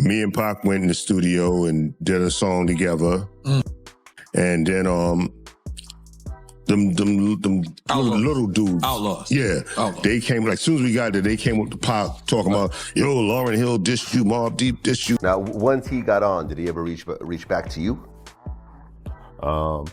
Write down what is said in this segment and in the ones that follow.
Me and Pac went in the studio and did a song together. And then them little dudes. Outlaws. Yeah. Outlaws. They came, like, as soon as we got there, they came up to Pac talking about, yo, Lauryn Hill dissed you, Mobb Deep dissed you. Now, once he got on, did he ever reach back to you? Yeah,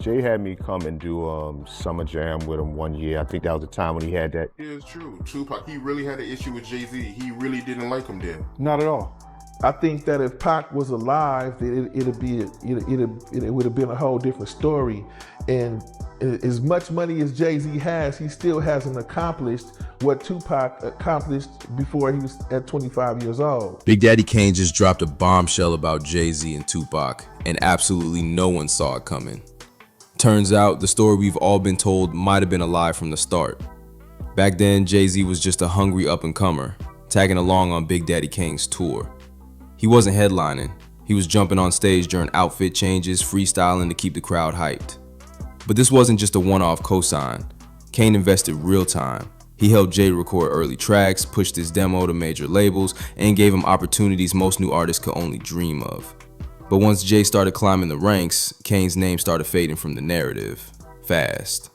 Jay had me come and do Summer Jam with him one year. I think that was the time when he had that. Yeah, it's true. Tupac, he really had an issue with Jay-Z. He really didn't like him then. Not at all. I think that if Pac was alive, it would have been a whole different story. And as much money as Jay-Z has, he still hasn't accomplished what Tupac accomplished before he was at 25 years old. Big Daddy Kane just dropped a bombshell about Jay-Z and Tupac, and absolutely no one saw it coming. Turns out the story we've all been told might have been a lie from the start. Back then, Jay-Z was just a hungry up-and-comer, tagging along on Big Daddy Kane's tour. He wasn't headlining, he was jumping on stage during outfit changes, freestyling to keep the crowd hyped. But this wasn't just a one-off cosign. Kane invested real time. He helped Jay record early tracks, pushed his demo to major labels, and gave him opportunities most new artists could only dream of. But once Jay started climbing the ranks, Kane's name started fading from the narrative, fast.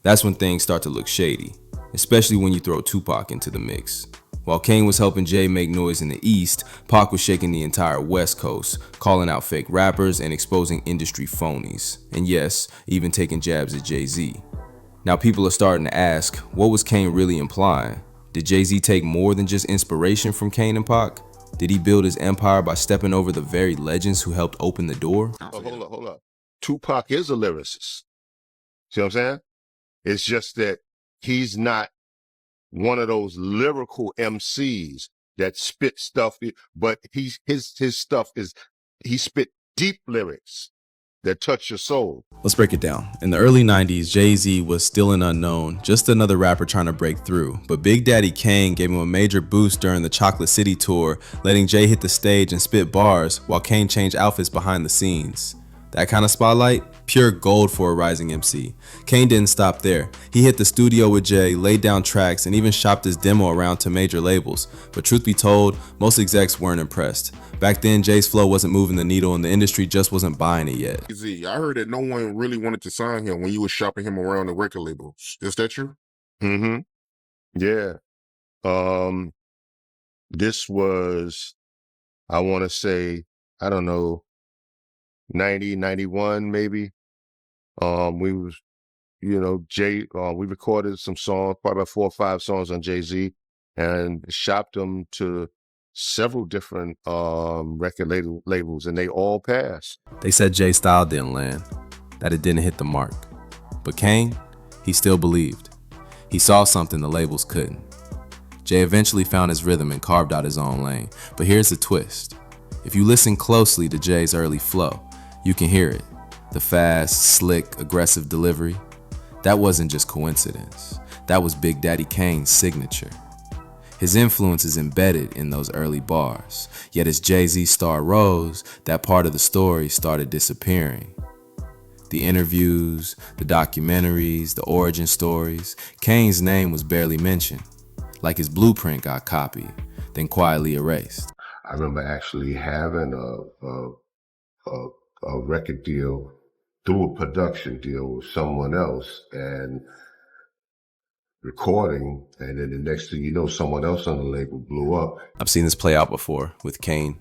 That's when things start to look shady, especially when you throw Tupac into the mix. While Kane was helping Jay make noise in the East, Pac was shaking the entire West Coast, calling out fake rappers and exposing industry phonies. And yes, even taking jabs at Jay-Z. Now people are starting to ask, what was Kane really implying? Did Jay-Z take more than just inspiration from Kane and Pac? Did he build his empire by stepping over the very legends who helped open the door? Oh, hold up. Tupac is a lyricist. See what I'm saying? It's just that he's not one of those lyrical MCs that spit stuff, but his stuff is, he spit deep lyrics that touch your soul. Let's break it down. In the early 90s, Jay-Z was still an unknown, just another rapper trying to break through. But Big Daddy Kane gave him a major boost during the Chocolate City tour, letting Jay hit the stage and spit bars while Kane changed outfits behind the scenes. That kind of spotlight, pure gold for a rising MC. Kane didn't stop there. He hit the studio with Jay, laid down tracks, and even shopped his demo around to major labels. But truth be told, most execs weren't impressed. Back then, Jay's flow wasn't moving the needle and the industry just wasn't buying it yet. I heard that no one really wanted to sign him when you were shopping him around the record labels. Is that true? Mm-hmm. Yeah. This was, I want to say, I don't know, 90, 91 maybe. We was, Jay, we recorded some songs, probably about 4 or 5 songs on Jay-Z, and shopped them to several different record labels, and they all passed. They said Jay's style didn't land, that it didn't hit the mark. But Kane, he still believed. He saw something the labels couldn't. Jay eventually found his rhythm and carved out his own lane. But here's the twist. If you listen closely to Jay's early flow, you can hear it. The fast, slick, aggressive delivery. That wasn't just coincidence. That was Big Daddy Kane's signature. His influence is embedded in those early bars. Yet as Jay-Z's star rose, that part of the story started disappearing. The interviews, the documentaries, the origin stories, Kane's name was barely mentioned. Like his blueprint got copied, then quietly erased. I remember actually having a record deal through a production deal with someone else and recording, and then the next thing you know, someone else on the label blew up. I've seen this play out before with Kane.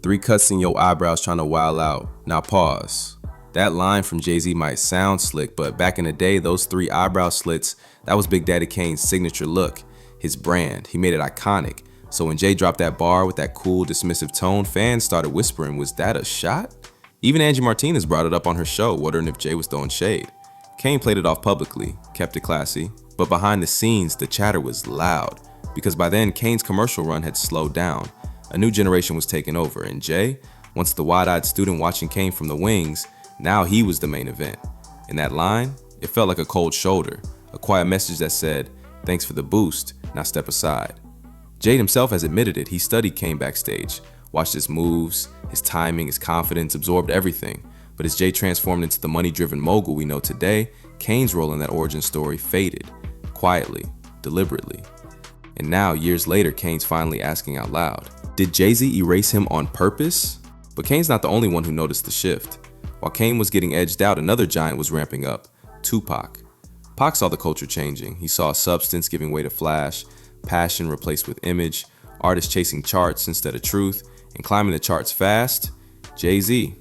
3 cuts in your eyebrows trying to wild out. Now pause. That line from Jay-Z might sound slick, but back in the day, those 3 eyebrow slits, that was Big Daddy Kane's signature look, his brand. He made it iconic. So when Jay dropped that bar with that cool, dismissive tone, fans started whispering, was that a shot? Even Angie Martinez brought it up on her show, wondering if Jay was throwing shade. Kane played it off publicly, kept it classy, but behind the scenes, the chatter was loud, because by then, Kane's commercial run had slowed down. A new generation was taking over, and Jay, once the wide-eyed student watching Kane from the wings, now he was the main event. In that line, it felt like a cold shoulder, a quiet message that said, thanks for the boost, now step aside. Jay himself has admitted it. He studied Kane backstage, watched his moves, his timing, his confidence, absorbed everything. But as Jay transformed into the money-driven mogul we know today, Kane's role in that origin story faded, quietly, deliberately. And now, years later, Kane's finally asking out loud, did Jay-Z erase him on purpose? But Kane's not the only one who noticed the shift. While Kane was getting edged out, another giant was ramping up, Tupac. Pac saw the culture changing. He saw substance giving way to flash, passion replaced with image, artists chasing charts instead of truth, and climbing the charts fast, Jay-Z.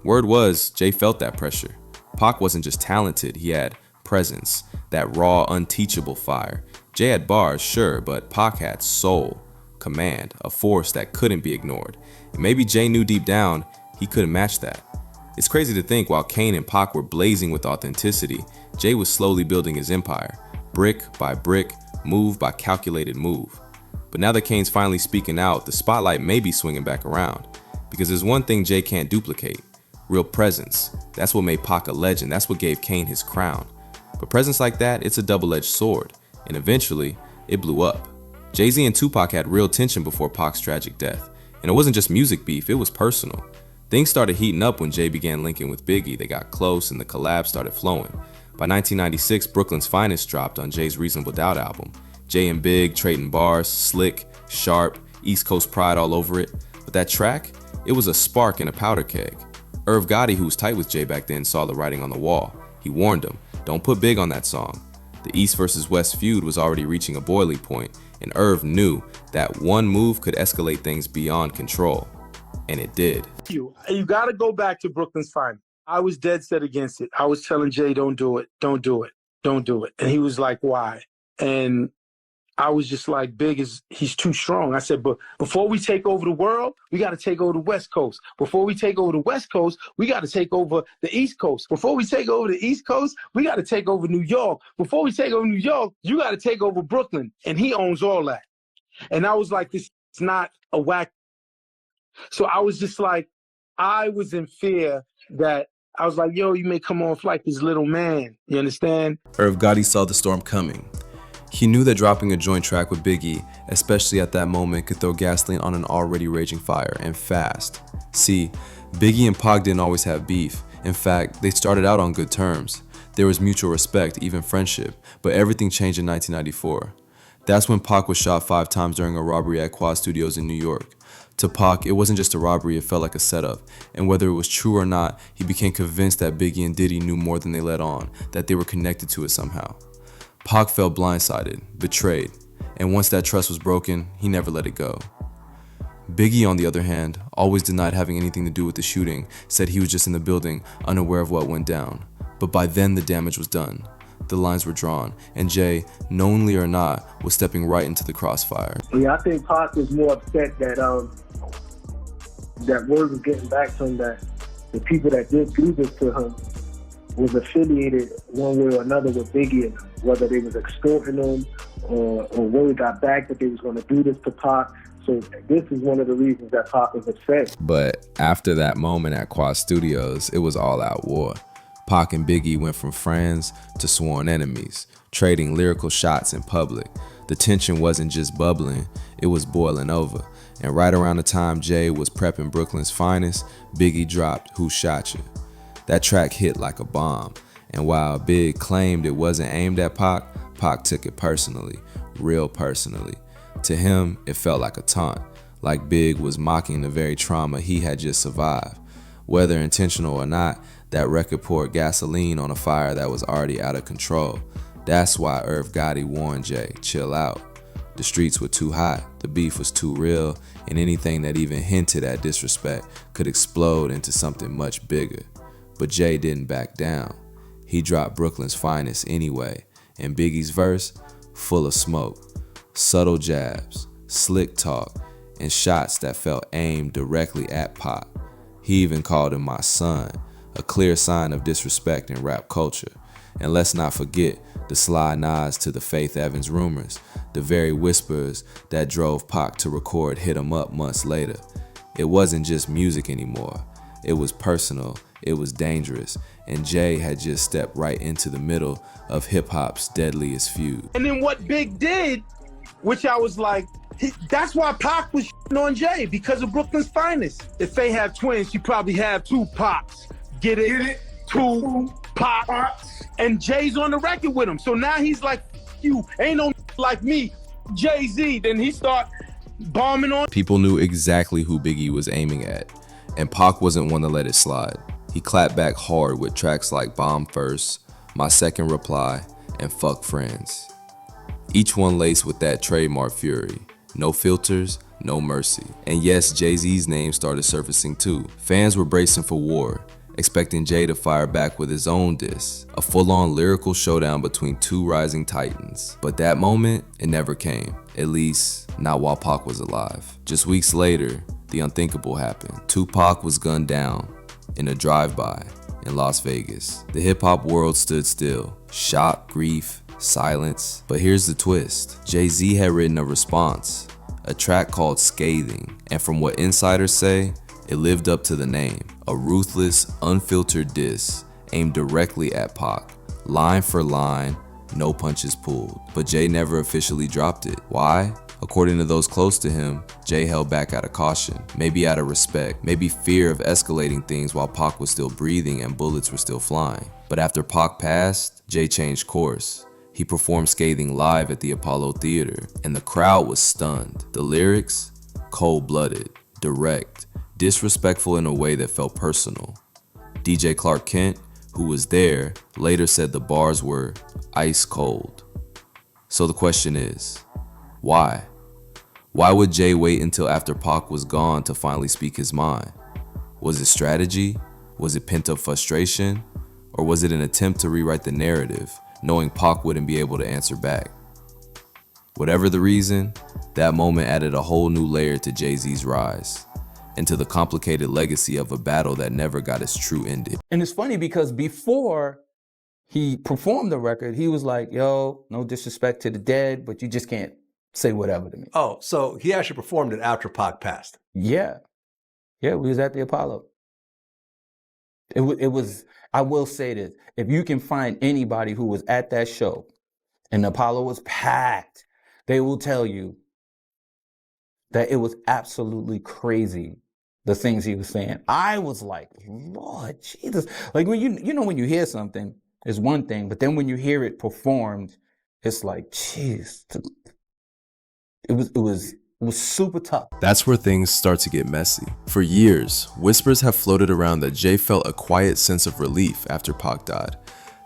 Word was, Jay felt that pressure. Pac wasn't just talented, he had presence, that raw, unteachable fire. Jay had bars, sure, but Pac had soul, command, a force that couldn't be ignored. And maybe Jay knew deep down he couldn't match that. It's crazy to think while Kane and Pac were blazing with authenticity, Jay was slowly building his empire, brick by brick, move by calculated move. But now that Kane's finally speaking out, the spotlight may be swinging back around. Because there's one thing Jay can't duplicate, real presence. That's what made Pac a legend, that's what gave Kane his crown. But presence like that, it's a double-edged sword, and eventually, it blew up. Jay-Z and Tupac had real tension before Pac's tragic death, and it wasn't just music beef, it was personal. Things started heating up when Jay began linking with Biggie, they got close and the collab started flowing. By 1996, Brooklyn's Finest dropped on Jay's Reasonable Doubt album. Jay and Big trading bars, slick, sharp, East Coast pride all over it. But that track, it was a spark in a powder keg. Irv Gotti, who was tight with Jay back then, saw the writing on the wall. He warned him, don't put Big on that song. The East versus West feud was already reaching a boiling point, and Irv knew that one move could escalate things beyond control. And it did. You got to go back to Brooklyn's Finest. I was dead set against it. I was telling Jay, don't do it, don't do it, don't do it. And he was like, why? And I was just like, he's too strong. I said, but before we take over the world, we got to take over the West Coast. Before we take over the West Coast, we got to take over the East Coast. Before we take over the East Coast, we got to take over New York. Before we take over New York, you got to take over Brooklyn. And he owns all that. And I was like, this is not a whack. So I was just like, I was in fear that I was like, yo, you may come off like this little man. You understand? Irv Gotti saw the storm coming. He knew that dropping a joint track with Biggie, especially at that moment, could throw gasoline on an already raging fire, and fast. See, Biggie and Pac didn't always have beef. In fact, they started out on good terms. There was mutual respect, even friendship, but everything changed in 1994. That's when Pac was shot 5 times during a robbery at Quad Studios in New York. To Pac, it wasn't just a robbery, it felt like a setup. And whether it was true or not, he became convinced that Biggie and Diddy knew more than they let on, that they were connected to it somehow. Pac felt blindsided, betrayed, and once that trust was broken, he never let it go. Biggie, on the other hand, always denied having anything to do with the shooting, said he was just in the building, unaware of what went down. But by then, the damage was done. The lines were drawn, and Jay, knowingly or not, was stepping right into the crossfire. Yeah, I think Pac was more upset that that word was getting back to him, that the people that did do this to him was affiliated one way or another with Biggie, and whether they was extorting him or word got back that they was going to do this to Pac. So this is one of the reasons that Pac was upset. But after that moment at Quad Studios, it was all out war. Pac and Biggie went from friends to sworn enemies, trading lyrical shots in public. The tension wasn't just bubbling, it was boiling over. And right around the time Jay was prepping Brooklyn's Finest, Biggie dropped Who Shot You? That track hit like a bomb. And while Big claimed it wasn't aimed at Pac, Pac took it personally, real personally. To him, it felt like a taunt, like Big was mocking the very trauma he had just survived. Whether intentional or not, that record poured gasoline on a fire that was already out of control. That's why Irv Gotti warned Jay, chill out. The streets were too hot, the beef was too real, and anything that even hinted at disrespect could explode into something much bigger. But Jay didn't back down. He dropped Brooklyn's Finest anyway, and Biggie's verse, full of smoke, subtle jabs, slick talk, and shots that felt aimed directly at Pac. He even called him my son, a clear sign of disrespect in rap culture. And let's not forget the sly nods to the Faith Evans rumors, the very whispers that drove Pac to record Hit 'Em Up months later. It wasn't just music anymore. It was personal, it was dangerous, and Jay had just stepped right into the middle of hip-hop's deadliest feud. And then what Big did, which I was like, that's why Pac was on Jay, because of Brooklyn's Finest. If they have twins, you probably have 2 Pacs. Get it? 2 Pacs. And Jay's on the record with him. So now he's like, you ain't no like me, Jay-Z. Then he start bombing on. People knew exactly who Biggie was aiming at, and Pac wasn't one to let it slide. He clapped back hard with tracks like Bomb First, My Second Reply, and Fuck Friends. Each one laced with that trademark fury. No filters, no mercy. And yes, Jay-Z's name started surfacing too. Fans were bracing for war, expecting Jay to fire back with his own diss, a full-on lyrical showdown between two rising titans. But that moment, it never came, at least not while Pac was alive. Just weeks later, the unthinkable happened. Tupac was gunned down in a drive-by in Las Vegas. The hip-hop world stood still, shock, grief, silence. But here's the twist. Jay-Z had written a response, a track called Scathing, and from what insiders say, it lived up to the name. A ruthless, unfiltered diss aimed directly at Pac, line for line, no punches pulled. But Jay never officially dropped it. Why? According to those close to him, Jay held back out of caution, maybe out of respect, maybe fear of escalating things while Pac was still breathing and bullets were still flying. But after Pac passed, Jay changed course. He performed Scathing live at the Apollo Theater, and the crowd was stunned. The lyrics? Cold-blooded, direct, disrespectful in a way that felt personal. DJ Clark Kent, who was there, later said the bars were ice cold. So the question is, why? Why would Jay wait until after Pac was gone to finally speak his mind? Was it strategy? Was it pent-up frustration? Or was it an attempt to rewrite the narrative, knowing Pac wouldn't be able to answer back? Whatever the reason, that moment added a whole new layer to Jay-Z's rise, and to the complicated legacy of a battle that never got its true ending. And it's funny because before he performed the record, he was like, yo, no disrespect to the dead, but you just can't say whatever to me. Oh, so he actually performed it after Pac passed. Yeah. Yeah, we was at the Apollo. It was, I will say this, if you can find anybody who was at that show and the Apollo was packed, they will tell you that it was absolutely crazy, the things he was saying. I was like, Lord Jesus. Like when you know, when you hear something, it's one thing, but then when you hear it performed, it's like, jeez. It was super tough. That's where things start to get messy. For years, whispers have floated around that Jay felt a quiet sense of relief after Pac died.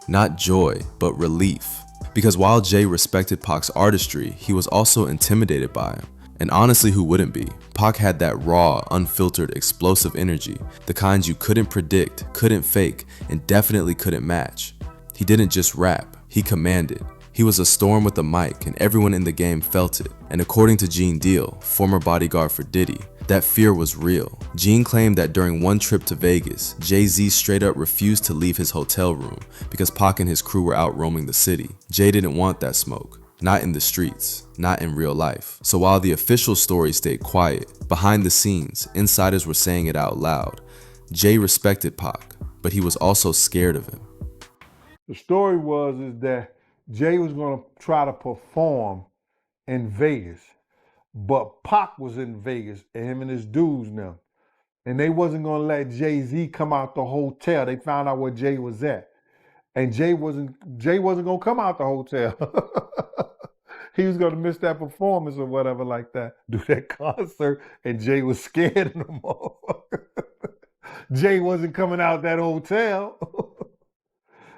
Not joy, but relief. Because while Jay respected Pac's artistry, he was also intimidated by him. And honestly, who wouldn't be? Pac had that raw, unfiltered, explosive energy, the kinds you couldn't predict, couldn't fake, and definitely couldn't match. He didn't just rap, he commanded. He was a storm with a mic, and everyone in the game felt it. And according to Gene Deal, former bodyguard for Diddy, that fear was real. Gene claimed that during one trip to Vegas, Jay-Z straight up refused to leave his hotel room because Pac and his crew were out roaming the city. Jay didn't want that smoke. Not in the streets, not in real life. So while the official story stayed quiet, behind the scenes, insiders were saying it out loud. Jay respected Pac, but he was also scared of him. The story is that Jay was going to try to perform in Vegas, but Pac was in Vegas, and him and his dudes now, and they wasn't going to let Jay-Z come out the hotel. They found out where Jay was at, and Jay wasn't going to come out the hotel. He was going to miss that performance or whatever like that, do that concert, and Jay was scared of the motherfucker. Jay wasn't coming out that hotel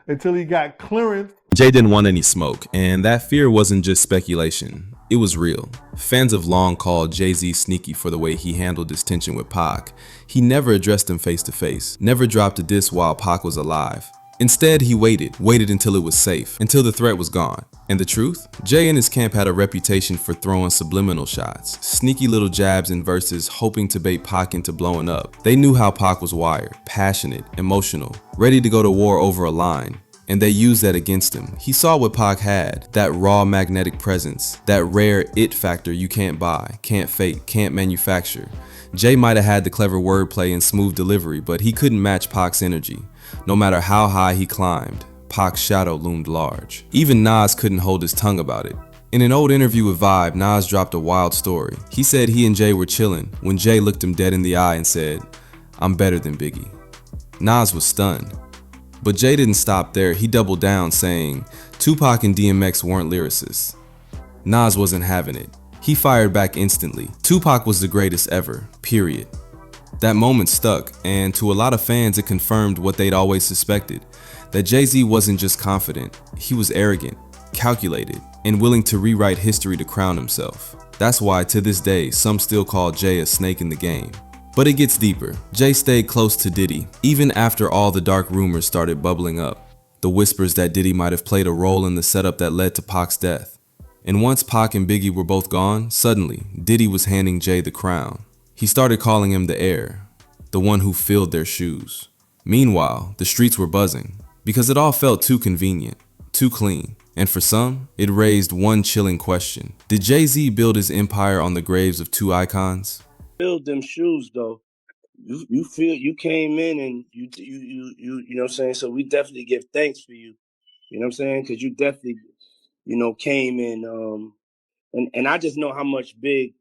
until he got clearance. Jay didn't want any smoke, and that fear wasn't just speculation, it was real. Fans have long called Jay-Z sneaky for the way he handled his tension with Pac. He never addressed him face to face, never dropped a diss while Pac was alive. Instead, he waited until it was safe, until the threat was gone. And the truth? Jay and his camp had a reputation for throwing subliminal shots, sneaky little jabs in verses hoping to bait Pac into blowing up. They knew how Pac was wired, passionate, emotional, ready to go to war over a line. And they used that against him. He saw what Pac had, that raw magnetic presence, that rare it factor you can't buy, can't fake, can't manufacture. Jay might have had the clever wordplay and smooth delivery, but he couldn't match Pac's energy. No matter how high he climbed, Pac's shadow loomed large. Even Nas couldn't hold his tongue about it. In an old interview with Vibe, Nas dropped a wild story. He said he and Jay were chilling when Jay looked him dead in the eye and said, "I'm better than Biggie." Nas was stunned. But Jay didn't stop there. He doubled down, saying Tupac and DMX weren't lyricists. Nas wasn't having it. He fired back instantly. Tupac was the greatest ever, period. That moment stuck, and to a lot of fans it confirmed what they'd always suspected, that Jay-Z wasn't just confident, he was arrogant, calculated, and willing to rewrite history to crown himself. That's why, to this day, some still call Jay a snake in the game. But it gets deeper. Jay stayed close to Diddy, even after all the dark rumors started bubbling up. The whispers that Diddy might have played a role in the setup that led to Pac's death. And once Pac and Biggie were both gone, suddenly, Diddy was handing Jay the crown. He started calling him the heir, the one who filled their shoes. Meanwhile, the streets were buzzing, because it all felt too convenient, too clean. And for some, it raised one chilling question. Did Jay-Z build his empire on the graves of two icons? Build them shoes though. You feel you came in and you know what I'm saying? So we definitely give thanks for you. You know what I'm saying? Because you definitely, came in and I just know how much Big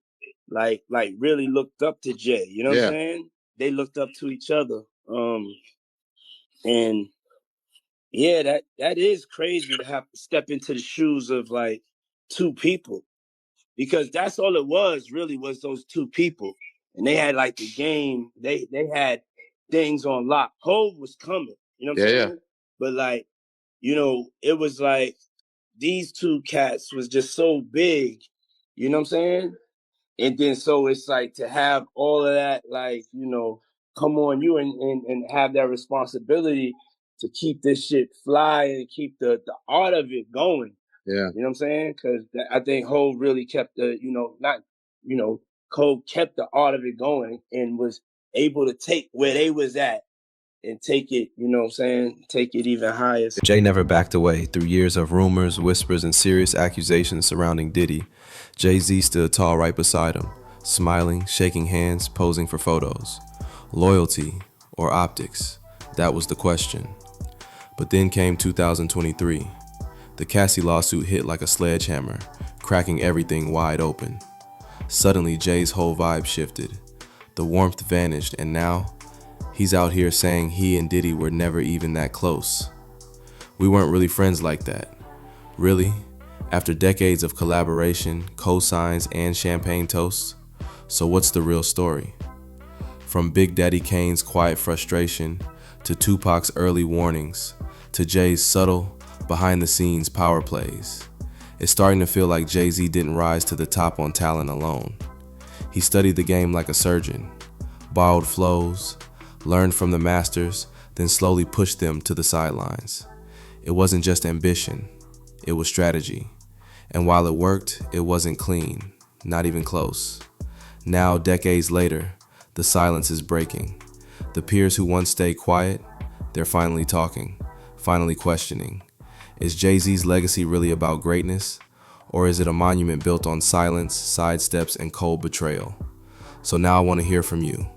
like really looked up to Jay. You know what I'm saying? They looked up to each other. And yeah, that is crazy to have to step into the shoes of like two people. Because that's all it was, really, was those two people. And they had like the game, they had things on lock. Hov was coming, you know what I'm saying? But like, it was like these two cats was just so big, you know what I'm saying? And then so it's like to have all of that, like, come on you and have that responsibility to keep this shit fly and keep the art of it going. Yeah. You know what I'm saying? Because I think Hov really kept the, Cole kept the art of it going and was able to take where they was at and take it, take it even higher. Jay never backed away. Through years of rumors, whispers, and serious accusations surrounding Diddy, Jay-Z stood tall right beside him, smiling, shaking hands, posing for photos. Loyalty or optics? That was the question. But then came 2023. The Cassie lawsuit hit like a sledgehammer, cracking everything wide open. Suddenly, Jay's whole vibe shifted. The warmth vanished, and now, he's out here saying he and Diddy were never even that close. We weren't really friends like that. Really? After decades of collaboration, cosigns, and champagne toasts? So what's the real story? From Big Daddy Kane's quiet frustration, to Tupac's early warnings, to Jay's subtle, behind-the-scenes power plays. It's starting to feel like Jay-Z didn't rise to the top on talent alone. He studied the game like a surgeon, borrowed flows, learned from the masters, then slowly pushed them to the sidelines. It wasn't just ambition, it was strategy. And while it worked, it wasn't clean, not even close. Now, decades later, the silence is breaking. The peers who once stayed quiet, they're finally talking, finally questioning. Is Jay-Z's legacy really about greatness? Or is it a monument built on silence, sidesteps, and cold betrayal? So now I want to hear from you.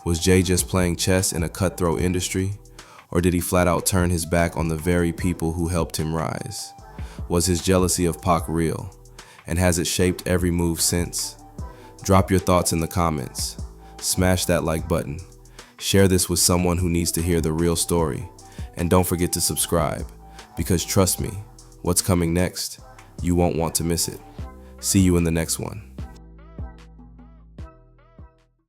Was Jay just playing chess in a cutthroat industry? Or did he flat out turn his back on the very people who helped him rise? Was his jealousy of Pac real? And has it shaped every move since? Drop your thoughts in the comments. Smash that like button. Share this with someone who needs to hear the real story. And don't forget to subscribe. Because trust me, what's coming next, you won't want to miss it. See you in the next one.